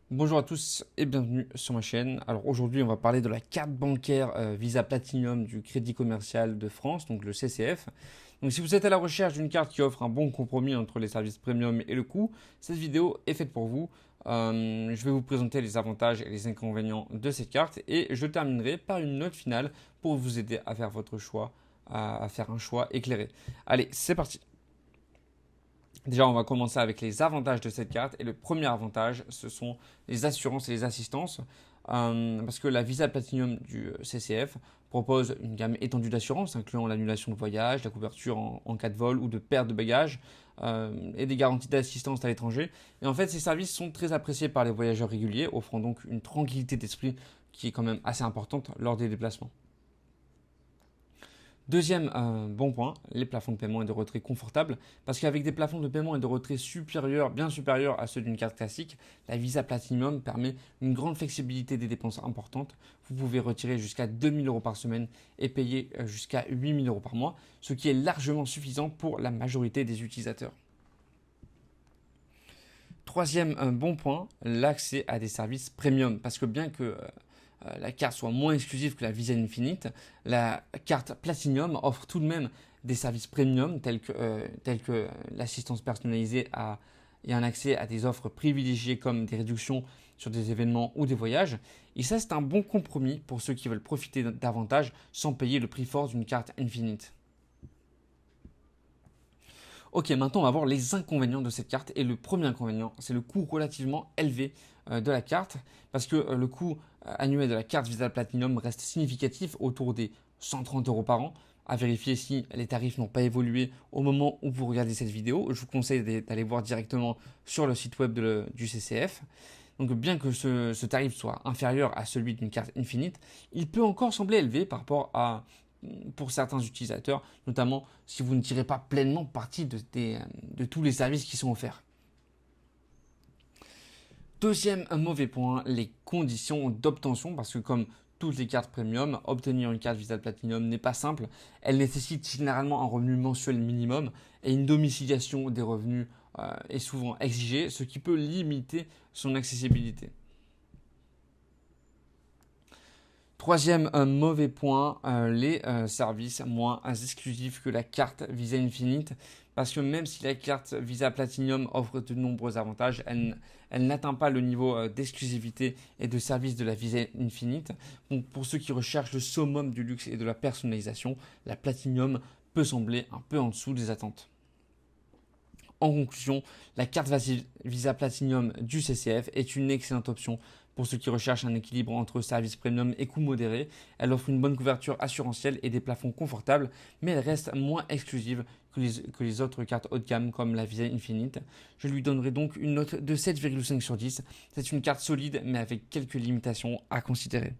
Bonjour à tous et bienvenue sur ma chaîne. Alors aujourd'hui, on va parler de la carte bancaire Visa Platinum du Crédit Commercial de France, donc le CCF. Donc si vous êtes à la recherche d'une carte qui offre un bon compromis entre les services premium et le coût, cette vidéo est faite pour vous. Je vais vous présenter les avantages et les inconvénients de cette carte et je terminerai par une note finale pour vous aider à faire votre choix, à faire un choix éclairé. Allez, c'est parti. Déjà, on va commencer avec les avantages de cette carte. Et le premier avantage, ce sont les assurances et les assistances. Parce que la Visa Platinum du CCF propose une gamme étendue d'assurances, incluant l'annulation de voyage, la couverture en cas de vol ou de perte de bagages, et des garanties d'assistance à l'étranger. Et en fait, ces services sont très appréciés par les voyageurs réguliers, offrant donc une tranquillité d'esprit qui est quand même assez importante lors des déplacements. Deuxième bon point, les plafonds de paiement et de retrait confortables, parce qu'avec des plafonds de paiement et de retrait supérieurs, bien supérieurs à ceux d'une carte classique, la Visa Platinum permet une grande flexibilité des dépenses importantes. Vous pouvez retirer jusqu'à 2000 euros par semaine et payer jusqu'à 8000 euros par mois, ce qui est largement suffisant pour la majorité des utilisateurs. Troisième bon point, l'accès à des services premium, parce que bien que la carte soit moins exclusive que la Visa Infinite, la carte Platinum offre tout de même des services premium tels que l'assistance personnalisée et un accès à des offres privilégiées comme des réductions sur des événements ou des voyages. Et ça, c'est un bon compromis pour ceux qui veulent profiter davantage sans payer le prix fort d'une carte Infinite. Ok, maintenant on va voir les inconvénients de cette carte. Et le premier inconvénient, c'est le coût relativement élevé de la carte. Parce que le coût annuel de la carte Visa Platinum reste significatif, autour des 130 euros par an. À vérifier si les tarifs n'ont pas évolué au moment où vous regardez cette vidéo. Je vous conseille d'aller voir directement sur le site web du CCF. Donc bien que ce tarif soit inférieur à celui d'une carte Infinite, il peut encore sembler élevé par rapport à pour certains utilisateurs, notamment si vous ne tirez pas pleinement parti de tous les services qui sont offerts. Deuxième mauvais point, les conditions d'obtention, parce que comme toutes les cartes premium, obtenir une carte Visa Platinum n'est pas simple. Elle nécessite généralement un revenu mensuel minimum et une domiciliation des revenus est souvent exigée, ce qui peut limiter son accessibilité. Troisième mauvais point, les services moins exclusifs que la carte Visa Infinite, parce que même si la carte Visa Platinum offre de nombreux avantages, elle n'atteint pas le niveau d'exclusivité et de service de la Visa Infinite. Donc pour ceux qui recherchent le summum du luxe et de la personnalisation, la Platinum peut sembler un peu en dessous des attentes. En conclusion, la carte Visa Platinum du CCF est une excellente option pour ceux qui recherchent un équilibre entre service premium et coût modéré. Elle offre une bonne couverture assurantielle et des plafonds confortables, mais elle reste moins exclusive que les autres cartes haut de gamme comme la Visa Infinite. Je lui donnerai donc une note de 7,5 sur 10. C'est une carte solide mais avec quelques limitations à considérer.